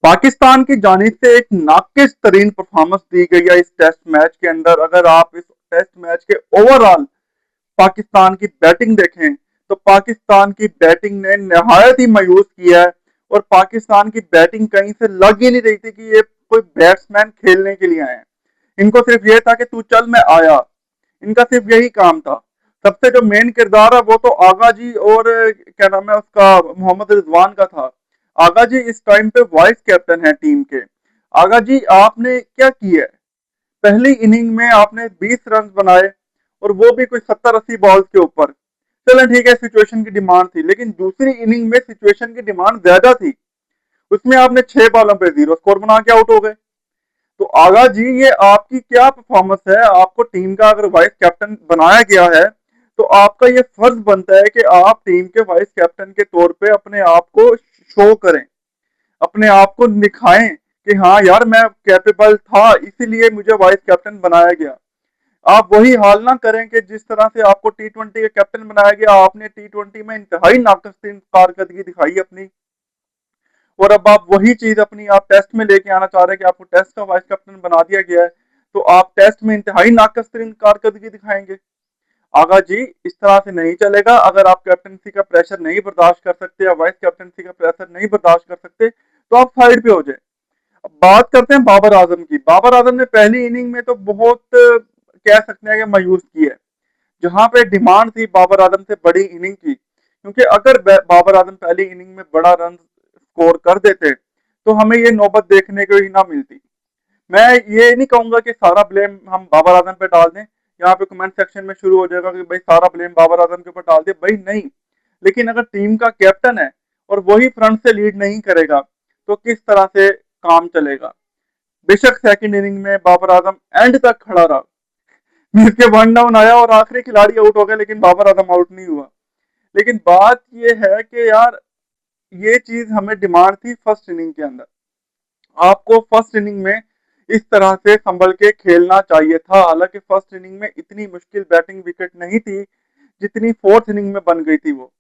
पाकिस्तान की जानिब से एक नाकिस तरीन परफॉर्मेंस दी गई है इस टेस्ट मैच के अंदर। अगर आप इस टेस्ट मैच के ओवरऑल पाकिस्तान की बैटिंग देखें तो पाकिस्तान की बैटिंग ने नहायत ही मायूस किया है। और पाकिस्तान की बैटिंग कहीं से लग ही नहीं रही थी कि ये कोई बैट्समैन खेलने के लिए आए हैं। इनको सिर्फ ये था कि तू चल मैं आया। इनका सिर्फ यही काम था। सबसे जो मेन किरदार है वो तो आगा जी और क्या नाम है उसका, मोहम्मद रिजवान का था। आगा जी इस टाइम पे वाइस कैप्टन है टीम के। आगा जी आपने क्या किया है? पहली इनिंग में आपने 20 रन बनाए और वो भी कोई 70-80 बॉल्स के ऊपर। चलें ठीक है, सिचुएशन की डिमांड थी, लेकिन दूसरी इनिंग में सिचुएशन की डिमांड ज्यादा थी। उसमें आपने 6 बॉलों पे 0 स्कोर बना के आउट हो गए। तो आगा जी ये आपकी क्या परफॉर्मेंस है? आपको टीम का अगर वाइस कैप्टन बनाया गया है तो आपका ये फर्ज बनता है कि आप टीम के वाइस कैप्टन के तौर पे अपने आप को शो करें, अपने आप को दिखाएं कि हाँ यार मैं कैपेबल था, इसीलिए मुझे वाइस कैप्टन बनाया गया। आप वही हाल ना करें कि जिस तरह से आपको टी20 के कैप्टन बनाया गया, आपने टी20 में इंतहाई नाकस कारकर्दगी दिखाई अपनी। और अब आप वही चीज अपनी आप टेस्ट में लेके आना चाह रहे हैं कि आपको टेस्ट का वाइस कैप्टन बना दिया गया है, तो आप टेस्ट में इंतहाई नाकस तरीन कारकर्दगी दिखाएंगे। आगा जी इस तरह से नहीं चलेगा। अगर आप कैप्टनसी का प्रेशर नहीं बर्दाश्त कर सकते या वाइस कैप्टनसी का प्रेशर नहीं बर्दाश्त कर सकते तो आप साइड पे हो जाए। अब बात करते हैं बाबर आजम की। बाबर आजम ने पहली इनिंग में तो बहुत कह सकते हैं कि मायूस की है। जहां पे डिमांड थी बाबर आजम से बड़ी इनिंग की, क्योंकि अगर बाबर आजम पहली इनिंग में बड़ा रन स्कोर कर देते तो हमें ये नौबत देखने को ही ना मिलती। मैं ये नहीं कहूंगा कि सारा ब्लेम हम बाबर आजम पे डाल दें। यहाँ पे कमेंट सेक्शन में शुरू हो जाएगा कि भाई सारा ब्लेम बाबर आजम के ऊपर डाल दे। भाई नहीं, लेकिन अगर टीम का कैप्टन है और वही फ्रंट से लीड नहीं करेगा तो किस तरह से काम चलेगा? बेशक सेकंड इनिंग में बाबर आजम एंड तक खड़ा रहा, जिसके वन डाउन आया और आखिरी खिलाड़ी आउट हो गया, लेकिन बाबर आजम आउट नहीं हुआ। लेकिन बात यह है कि यार ये चीज हमें डिमांड थी फर्स्ट इनिंग के अंदर। आपको फर्स्ट इनिंग में इस तरह से संभल के खेलना चाहिए था। हालांकि फर्स्ट इनिंग में इतनी मुश्किल बैटिंग विकेट नहीं थी जितनी फोर्थ इनिंग में बन गई थी। वो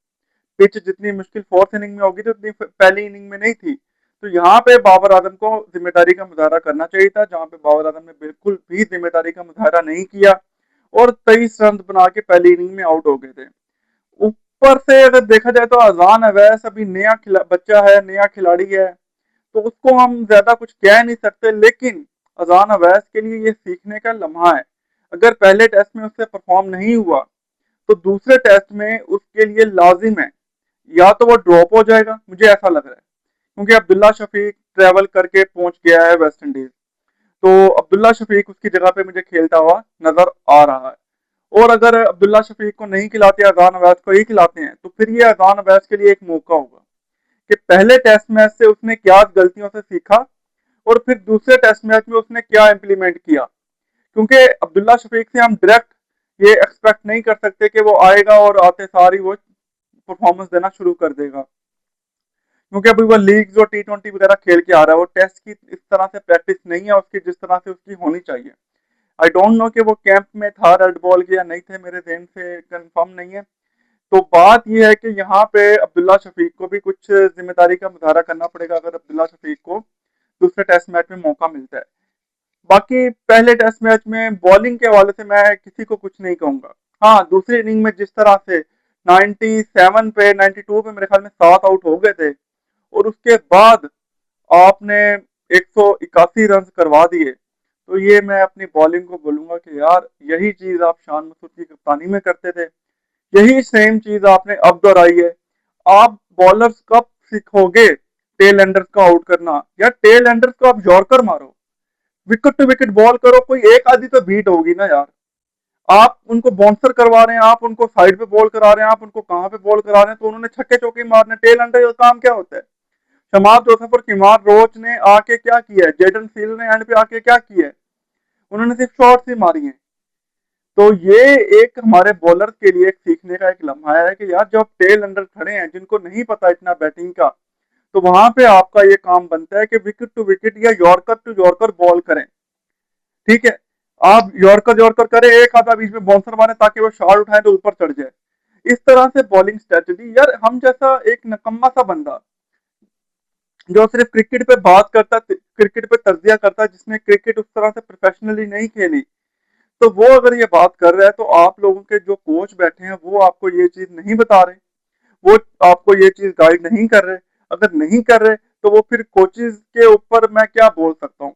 पिच जितनी मुश्किल फोर्थ इनिंग में होगी तो उतनी पहली इनिंग में नहीं थी। तो यहाँ पे बाबर आजम को जिम्मेदारी का मुजाहरा करना चाहिए था, जहां पे बाबर आजम ने बिल्कुल भी जिम्मेदारी का मुजाहरा नहीं किया और 23 रन बना के पहली इनिंग में आउट हो गए थे। ऊपर से अगर देखा जाए तो अजान अवैस अभी नया बच्चा है, नया खिलाड़ी है, तो उसको हम ज्यादा कुछ कह नहीं सकते। लेकिन अजान अवैस के लिए ये सीखने का लम्हा है। अगर पहले टेस्ट में उससे परफॉर्म नहीं हुआ तो दूसरे टेस्ट में उसके लिए लाजिम है या तो वो ड्रॉप हो जाएगा, मुझे ऐसा लग रहा है, क्योंकि अब्दुल्ला शफीक ट्रेवल करके पहुंच गया है वेस्ट इंडीज। तो अब्दुल्ला शफीक उसकी जगह पे मुझे खेलता हुआ नजर आ रहा है। और अगर अब्दुल्ला शफीक को नहीं खिलाते, अजान अवैस को ही खिलाते हैं, तो फिर ये अजान अवैस के लिए एक मौका होगा कि पहले टेस्ट मैच से उसने क्या गलतियों से सीखा और फिर दूसरे टेस्ट मैच में उसने क्या इंप्लीमेंट किया। क्योंकि अब्दुल्ला शफीक से हम डायरेक्ट ये एक्सपेक्ट नहीं कर सकते कि वो आएगा और आते सारी वो परफॉर्मेंस देना शुरू कर देगा, क्योंकि अभी वो लीग्स और टी20 वगैरह खेल के आ रहा है। वो टेस्ट की इस तरह से प्रैक्टिस नहीं है उसकी जिस तरह से उसकी होनी चाहिए। आई डोंट नो कि वो कैंप में था रेड बॉल के या नहीं थे, मेरे ज़हन से कंफर्म नहीं है। तो बात यह है कि यहाँ पे अब्दुल्ला शफीक को भी कुछ जिम्मेदारी का मुजाहरा करना पड़ेगा अगर अब्दुल्ला शफीक को दूसरे टेस्ट मैच में मौका मिलता है। बाकी पहले टेस्ट मैच में बॉलिंग के हवाले से मैं किसी को कुछ नहीं कहूंगा। हाँ, दूसरी इनिंग में जिस तरह से 97 पे 92 पे मेरे ख्याल में 7 आउट हो गए थे और उसके बाद आपने 181 रन करवा दिए, तो ये मैं अपनी बॉलिंग को बोलूंगा कि यार यही चीज आप शान मसूद की कप्तानी में करते थे, यही सेम चीज आपने अब दोहराई है। आप बॉलर्स कब सीखोगे टेल एंडर्स का आउट करना? या टेल एंडर्स को आप यॉर्कर मारो, विकेट टू विकेट बॉल करो, कोई एक आधी तो बीट होगी ना यार। आप उनको बाउंसर करवा रहे हैं, आप उनको साइड पे बॉल करा रहे हैं, आप उनको कहां पे बॉल करा रहे हैं, तो उन्होंने छक्के चौके मारने। टेल एंडर का काम क्या होता है? शमाद जोसेफ और किमार रोच ने आके क्या किया है? जेडन फील ने एंड पे आके क्या किया है? उन्होंने सिर्फ शॉट्स ही मारी हैं। तो ये एक हमारे बॉलर के लिए एक सीखने का एक लम्हा है कि यार जब टेल अंडर खड़े हैं जिनको नहीं पता इतना बैटिंग का, तो वहां पे आपका ये काम बनता है कि विकेट टू विकेट या यॉर्कर टू यॉर्कर बॉल करें। ठीक है, आप यॉर्कर यॉर्कर करें, एक आधा बीच में बाउंसर मारे ताकि वो शॉट उठाए तो ऊपर चढ़ जाए। इस तरह से बॉलिंग स्ट्रेटजी। यार हम जैसा एक नकम्मा सा बंदा जो सिर्फ क्रिकेट पे बात करता, क्रिकेट पे तज्जिया करता, जिसने क्रिकेट उस तरह से प्रोफेशनली नहीं खेली, तो वो अगर ये बात कर रहा है, तो आप लोगों के जो कोच बैठे हैं वो आपको ये चीज नहीं बता रहे, वो आपको ये चीज गाइड नहीं कर रहे। अगर नहीं कर रहे तो वो फिर कोचेज के ऊपर मैं क्या बोल सकता हूँ,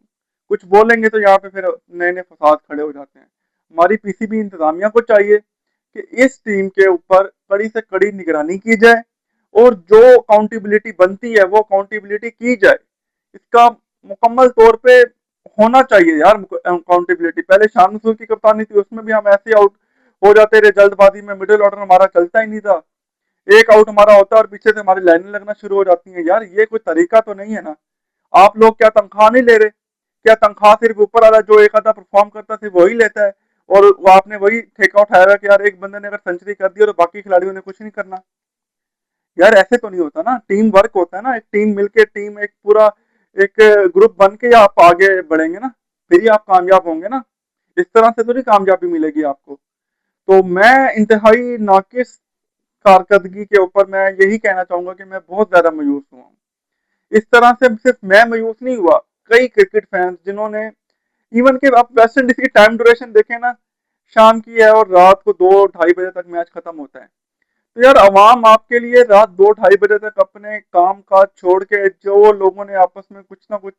कुछ बोलेंगे तो यहाँ पे फिर नए नए फसाद खड़े हो जाते हैं। हमारी पीसीबी इंतजामिया को चाहिए कि इस टीम के ऊपर कड़ी से कड़ी निगरानी की जाए, और जो अकाउंटेबिलिटी बनती है वो अकाउंटेबिलिटी की जाए। इसका मुकम्मल तौर पे होना चाहिए यार अकाउंटेबिलिटी। पहले शान मसूद की कप्तानी थी, उसमें भी हम ऐसे आउट हो जाते रहे जल्दबाजी में, मिडिल ऑर्डर हमारा चलता ही नहीं था, एक आउट हमारा होता है और पीछे से हमारी लाइनें लगना शुरू हो जाती हैं। यार ये कोई तरीका तो नहीं है ना। आप लोग क्या तनख्वाह नहीं ले रहे? क्या तनख्वाह सिर्फ ऊपर वाला जो एक आधा परफॉर्म करता है वही लेता है, और वो आपने वही ठेका उठाया है कि यार एक बंदे ने अगर सेंचुरी कर दी तो बाकी खिलाड़ियों ने कुछ नहीं करना? यार ऐसे तो नहीं होता ना, टीम वर्क होता है ना, एक टीम मिलके, टीम एक पूरा एक ग्रुप बन के आप आगे बढ़ेंगे ना, फिर ही आप कामयाब होंगे ना। इस तरह से तो नहीं कामयाबी मिलेगी आपको। तो मैं इंतहाई नाकिस कारकर्दगी के ऊपर मैं यही कहना चाहूंगा कि मैं बहुत ज्यादा मायूस हुआ हूँ। इस तरह से सिर्फ मैं मायूस नहीं हुआ, कई क्रिकेट फैंस जिन्होंने, इवन के आप वेस्ट इंडीज की टाइम ड्यूरेशन देखें ना, शाम की है और रात को 2 ढाई बजे तक मैच खत्म होता है। तो यार अवाम आपके लिए रात 2 ढाई बजे तक अपने काम काज छोड़ के, जो लोगों ने आपस में कुछ ना कुछ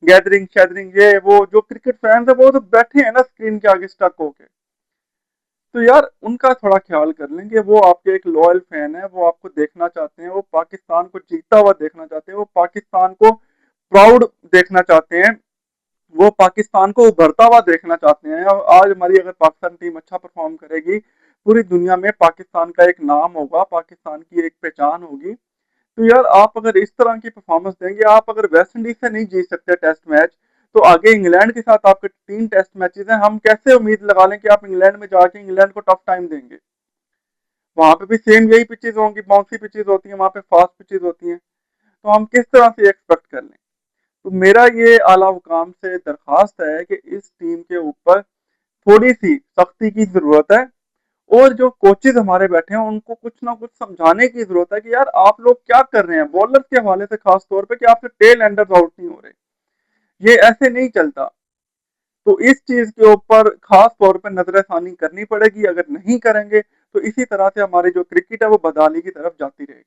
गैदरिंग शैदरिंग ये वो, जो क्रिकेट फैंस है वो तो बैठे हैं ना स्क्रीन के आगे स्टक होके। तो यार उनका थोड़ा ख्याल कर लें कि वो आपके एक लॉयल फैन है, वो आपको देखना चाहते हैं, वो पाकिस्तान को जीतता हुआ देखना चाहते हैं, वो पाकिस्तान को प्राउड देखना चाहते हैं, वो पाकिस्तान को उभरता हुआ देखना चाहते हैं। और आज हमारी अगर पाकिस्तान टीम अच्छा परफॉर्म करेगी, पूरी दुनिया में पाकिस्तान का एक नाम होगा, पाकिस्तान की एक पहचान होगी। तो यार आप अगर इस तरह की परफॉर्मेंस देंगे, आप अगर वेस्ट इंडीज से नहीं जीत सकते टेस्ट मैच, तो आगे इंग्लैंड के साथ आपके 3 टेस्ट मैचेस हैं, हम कैसे उम्मीद लगा लें कि आप इंग्लैंड में जाके इंग्लैंड को टफ टाइम देंगे? वहां पे भी सेम यही पिचेस होंगी, बाउंसी पिचेस होती हैं, वहां पे फास्ट पिचेस होती हैं। तो हम किस तरह से एक्सपेक्ट कर लें? तो मेरा ये आला हुकाम से दरखास्त है कि इस टीम के ऊपर थोड़ी सी सख्ती की जरूरत है, और जो कोचेज हमारे बैठे हैं उनको कुछ ना कुछ समझाने की जरूरत है कि यार आप लोग क्या कर रहे हैं, बॉलर के हवाले से खास तौर पे, कि आपसे टेल एंडर्स आउट नहीं हो रहे, ये ऐसे नहीं चलता। तो इस चीज के ऊपर खास तौर पर नजरसानी करनी पड़ेगी। अगर नहीं करेंगे तो इसी तरह से हमारी जो क्रिकेट है वो बदहाली की तरफ जाती रहेगी।